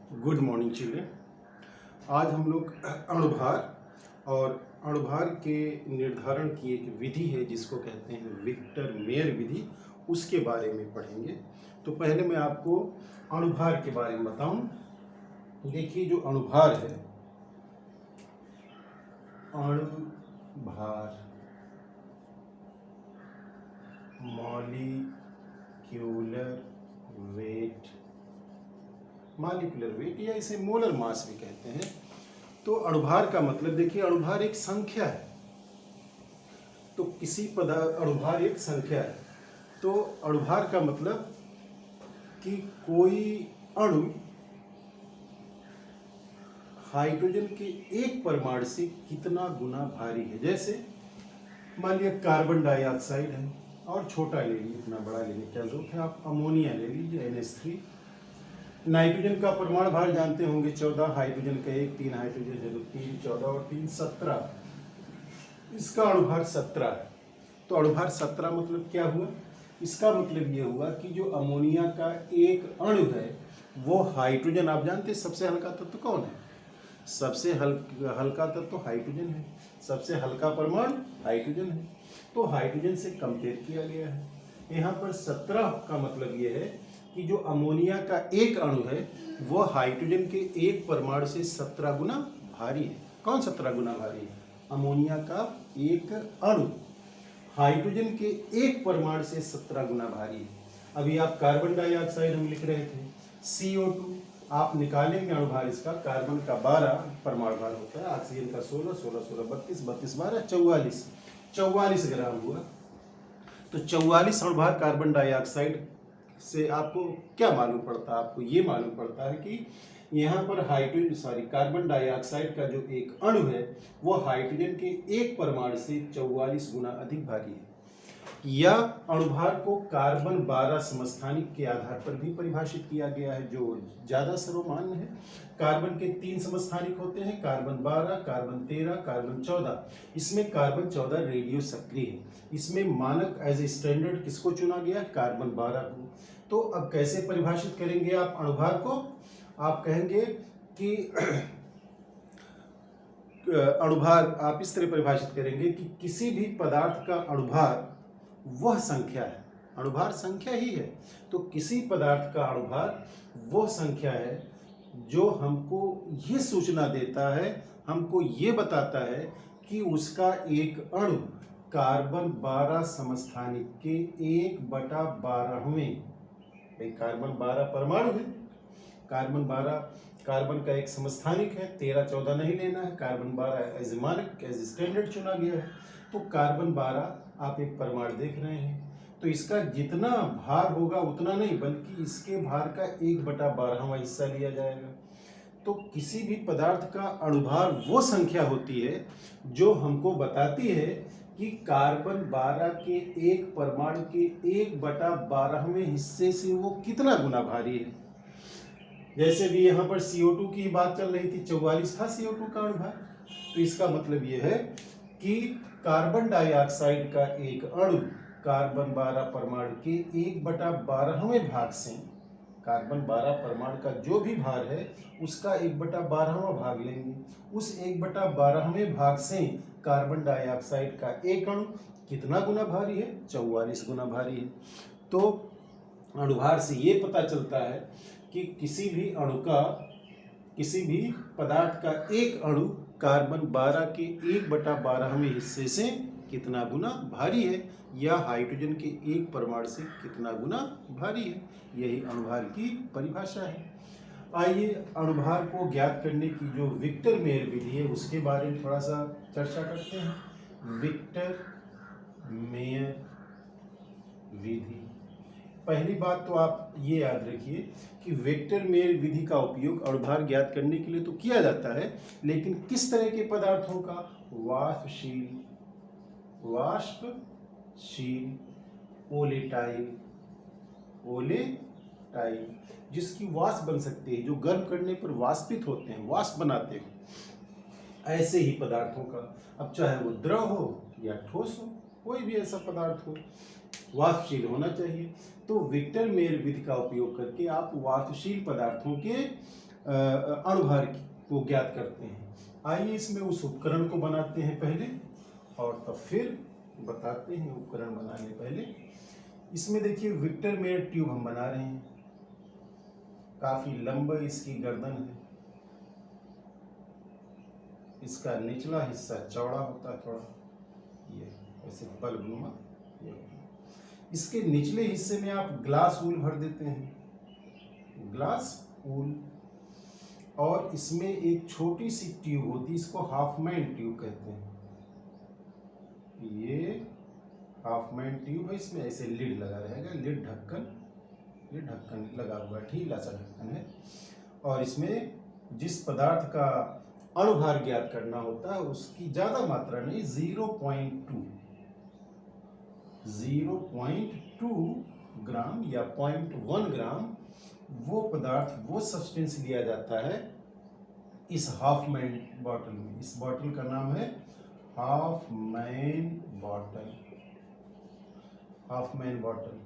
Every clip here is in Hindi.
Good morning children. आज हम लोग अणुभार और अणुभार के निर्धारण की एक विधि है जिसको कहते हैं विक्टर मेयर विधि, उसके बारे में पढ़ेंगे। तो पहले मैं आपको अणुभार के बारे में बताऊं। देखिए, जो अणुभार है, अणुभार मॉलिक्यूलर वेट या इसे मोलर मास भी कहते हैं। तो अणुभार का मतलब, देखिए, अणुभार एक संख्या है। तो किसी पदार्थ, अणुभार एक संख्या है। तो अणुभार का मतलब कि कोई अणु हाइड्रोजन के एक परमाणु से कितना गुना भारी है। जैसे मान लिया कार्बन डाइऑक्साइड है, और छोटा ले लीजिए, इतना बड़ा लेने की क्या जरूरत है, आप अमोनिया ले लीजिए NH3। नाइट्रोजन का परमाणु भार जानते होंगे 14, हाइड्रोजन का 1, 3 हाइड्रोजन है तो 3, 14 और 3 17। इसका अणुभार 17 है। तो अणुभार 17 मतलब क्या हुआ? इसका मतलब ये हुआ कि जो अमोनिया का एक अणु है वो हाइड्रोजन, आप जानते हैं सबसे हल्का तत्व कौन है? सबसे हल्का तत्व तो हाइड्रोजन है। सबसे हल्का परमाणु हाइड्रोजन है। तो हाइड्रोजन से कंपेयर किया गया है। यहाँ पर 17 का मतलब ये है कि जो अमोनिया का एक अणु है वो हाइड्रोजन के एक परमाणु से 17 गुना भारी है। कौन 17 गुना भारी है? अमोनिया का एक अणु हाइड्रोजन के एक परमाणु से 17 गुना भारी है। अभी आप कार्बन डाइऑक्साइड हम लिख रहे थे, CO2, आप निकालेंगे अणुभार इसका, कार्बन का 12 परमाणु भार होता है, ऑक्सीजन का 16, 16, 16, 32, 32, 12, 44, 44 ग्राम हुआ। तो 44 अणुभार कार्बन डाइऑक्साइड से आपको क्या मालूम पड़ता है? आपको ये मालूम पड़ता है कि यहाँ पर कार्बन डाइऑक्साइड का जो एक अणु है वो हाइड्रोजन के एक परमाणु से 44 गुना अधिक भारी है। या अणुभार को कार्बन 12 समस्थानिक के आधार पर भी परिभाषित किया गया है, जो ज्यादा सर्वमान्य है। कार्बन के 3 समस्थानिक होते हैं, कार्बन 12, कार्बन 13, कार्बन 14। इसमें कार्बन 14 रेडियो सक्रिय है। इसमें मानक एज ए स्टैंडर्ड किसको चुना गया? कार्बन 12 को। तो अब कैसे परिभाषित करेंगे आप अणुभार को? आप कहेंगे कि अणुभार आप इस तरह परिभाषित करेंगे कि किसी भी पदार्थ का अणुभार वह संख्या है। अणुभार संख्या ही है। तो किसी पदार्थ का अणुभार वह संख्या है जो हमको ये सूचना देता है, हमको ये बताता है कि उसका एक अणु कार्बन 12 समस्थानिक के 1/12वें, कार्बन 12 परमाणु है, कार्बन 12 कार्बन का एक समस्थानिक है, 13 14 नहीं लेना है, कार्बन 12 एज मानक एज स्टैंडर्ड चुना गया है। तो कार्बन 12 आप एक परमाणु देख रहे हैं, तो इसका जितना भार होगा उतना नहीं, बल्कि इसके भार का 1/12वां हिस्सा लिया जाएगा। तो किसी भी पदार्थ का अणुभार वो संख्या होती है जो हमको बताती है कि कार्बन 12 के एक परमाणु के 1/12वें हिस्से से वो कितना गुना भारी है। जैसे भी यहाँ पर CO2 की बात चल रही थी, 44 था CO2 का अणुभार। तो इसका मतलब यह है कि कार्बन डाइऑक्साइड का एक अणु कार्बन 12 परमाणु के 1/12वें भाग से, कार्बन 12 परमाणु का जो भी भार है उसका 1/12वां भाग लेंगे। उस 1/12वें भाग से कार्बन डाइऑक्साइड का एक अणु कितना गुना भारी है? 44 गुना भारी है। तो अणुभार से ये पता चलता है कि किसी भी पदार्थ का एक अणु कार्बन 12 के 1/12वें हिस्से से कितना गुना भारी है, या हाइड्रोजन के एक परमाणु से कितना गुना भारी है। यही अणुभार की परिभाषा है। आइए अणुभार को ज्ञात करने की जो विक्टर मेयर विधि है उसके बारे में थोड़ा सा चर्चा करते हैं। विक्टर मेयर विधि, पहली बात तो आप ये याद रखिए कि वेक्टर मेयर विधि का उपयोग अणुभार ज्ञात करने के लिए तो किया जाता है, लेकिन किस तरह के पदार्थों का? वाष्पशील ओलेटाइल, जिसकी वाष्प बन सकती है, जो गर्म करने पर वाष्पित होते हैं, वाष्प बनाते हैं, ऐसे ही पदार्थों का। अब चाहे वो द्रव हो या ठोस हो, कोई भी ऐसा पदार्थ हो, वाष्पशील होना चाहिए। तो विक्टर मेयर विधि का उपयोग करके आप वाष्पशील पदार्थों के अणुभार को ज्ञात करते हैं। आइए इसमें उस उपकरण को बनाते हैं पहले और तब फिर बताते हैं उपकरण बनाने पहले। इसमें देखिए विक्टर मेयर ट्यूब हम बना रहे हैं, काफी लंबा इसकी गर्दन है, इसका निचला हिस्सा चौड़ा होता है थोड़ा, ये ऐसे बल्बनुमा। ये इसके निचले हिस्से में आप ग्लास वूल भर देते हैं, ग्लास वूल, और इसमें एक छोटी सी ट्यूब होती है, इसको हाफ मैन ट्यूब कहते हैं। ये हाफ मैन ट्यूब है, इसमें ऐसे लिड लगा रहेगा, लिड ढक्कन लगा हुआ, ढीला सा ढक्कन है। और इसमें जिस पदार्थ का अणुभार ज्ञात करना होता है उसकी ज्यादा मात्रा नहीं, 0.2 ग्राम या 0.1 ग्राम वो पदार्थ, वो सब्सटेंस लिया जाता है इस हाफ मैन बॉटल में। इस बॉटल का नाम है हाफ मैन बॉटल।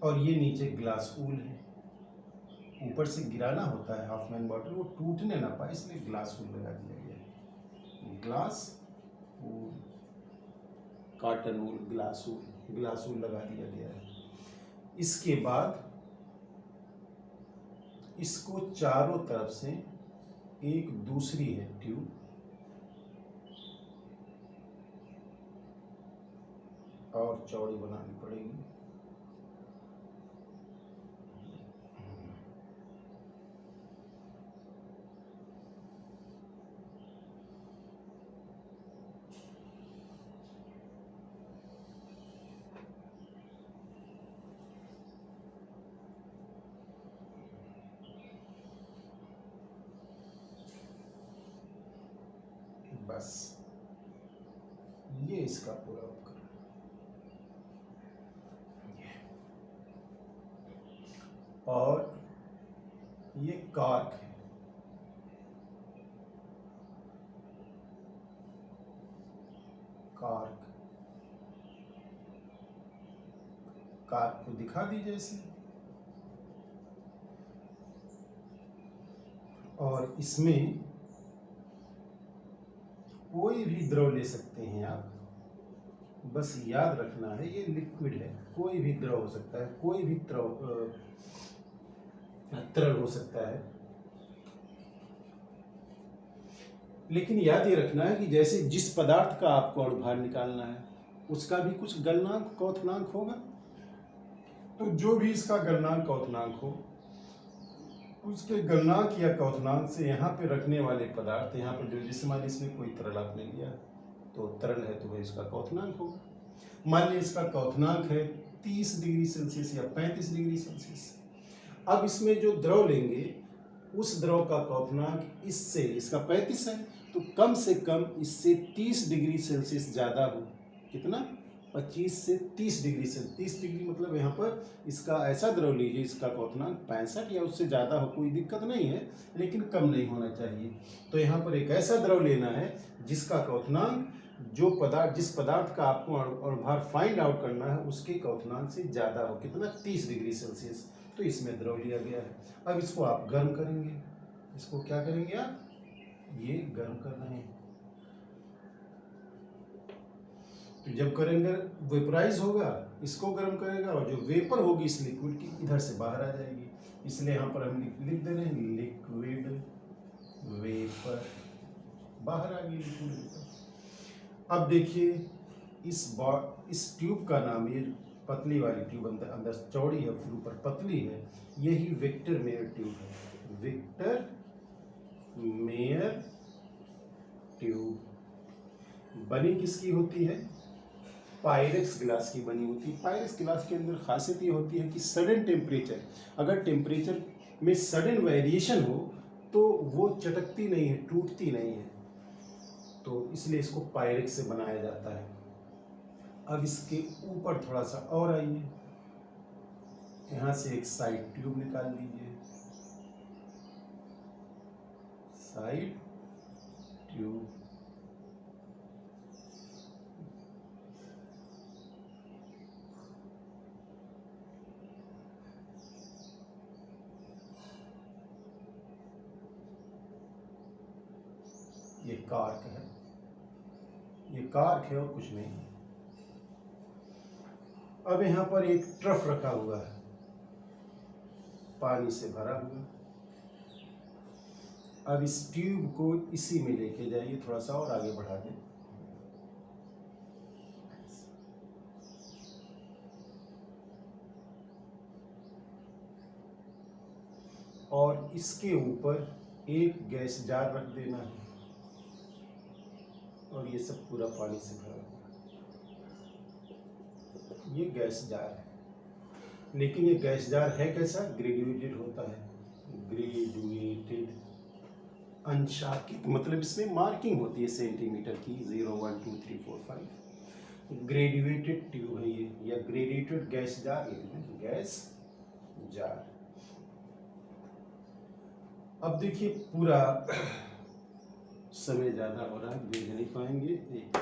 और ये नीचे ग्लास वूल है, ऊपर से गिराना होता है हाफ मैन बॉटल, वो टूटने ना पाए इसलिए ग्लास वूल लगा दिया गया है। Glass wool, cotton wool, glass wool लगा दिया गया है। इसके बाद इसको चारों तरफ से एक दूसरी है ट्यूब, और चौड़ी बनानी पड़ेगी। बस ये इसका पूरा उपकरण। और ये कॉर्क है, कॉर्क को दिखा दीजिए इसे। और इसमें कोई भी द्रव ले सकते हैं आप, बस याद रखना है ये लिक्विड है, कोई भी द्रव हो सकता है, कोई भी तरल हो सकता है। लेकिन याद ये रखना है कि जैसे जिस पदार्थ का आपको अणुभार निकालना है उसका भी कुछ गलनांक क्वथनांक होगा, तो जो भी इसका गलनांक क्वथनांक हो उसके गलनांक या क्वथनांक से यहाँ पे रखने वाले पदार्थ, यहाँ पे जो जैसे मान लीजिए इसमें कोई तरल आपने लिया तो तरल है तो वह इसका क्वथनांक होगा। मान लीजिए इसका क्वथनांक है 30 डिग्री सेल्सियस या 35 डिग्री सेल्सियस। अब इसमें जो द्रव लेंगे उस द्रव का क्वथनांक इससे, इसका 35 है तो कम से कम इससे 30 डिग्री सेल्सियस ज़्यादा हो। कितना? 25 से 30 डिग्री से, 30 डिग्री मतलब यहाँ पर इसका ऐसा द्रव लीजिए इसका क्वथनांक 65 या उससे ज़्यादा हो, कोई दिक्कत नहीं है, लेकिन कम नहीं होना चाहिए। तो यहाँ पर एक ऐसा द्रव लेना है जिसका क्वथनांक, जो पदार्थ, जिस पदार्थ का आपको अणुभार फाइंड आउट करना है उसके क्वथनांक से ज़्यादा हो। कितना? 30 डिग्री सेल्सियस। तो इसमें द्रव लिया गया है। अब इसको आप गर्म करेंगे। इसको क्या करेंगे आप? ये गर्म कर रहे हैं। तो जब करेंगे वेपराइज होगा, इसको गर्म करेगा और जो वेपर होगी इस लिक्विड की इधर से बाहर आ जाएगी। इसलिए यहाँ पर हम लिख दे रहे हैं लिक्विड वेपर, बाहर आ गई लिक्विड वेपर। अब देखिए इस ट्यूब का नाम, ये पतली वाली ट्यूब अंदर चौड़ी है फिर ऊपर पतली है, यही विक्टर मेयर ट्यूब है। विक्टर मेयर ट्यूब बनी किसकी होती है? पायरेक्स ग्लास की बनी होती है। पायरेक्स ग्लास के अंदर खासियत ये होती है कि सडन टेम्परेचर, अगर टेम्परेचर में सडन वेरिएशन हो तो वो चटकती नहीं है, टूटती नहीं है, तो इसलिए इसको पायरेक्स से बनाया जाता है। अब इसके ऊपर थोड़ा सा और आइए, यहाँ से एक साइड ट्यूब निकाल लीजिए, साइड ट्यूब। ये कार्क है, ये कार्क है और कुछ नहीं। अब यहाँ पर एक ट्रफ रखा हुआ है, पानी से भरा हुआ। अब इस ट्यूब को इसी में लेके जाइए, थोड़ा सा और आगे बढ़ा दें। और इसके ऊपर एक गैस जार रख देना है, और ये सब पूरा पानी से भरा हुआ। ये गैस जार है, लेकिन ये गैस जार है कैसा? ग्रेजुएटेड होता है, ग्रेजुएटेड अंशांकित, मतलब इसमें मार्किंग होती है सेंटीमीटर की, 0 1 2 3 4 5। ग्रेजुएटेड ट्यूब है ये, या graduated gas jar, gas jar. अब देखिए पूरा समय ज़्यादा हो रहा है, देख नहीं पाएंगे। एक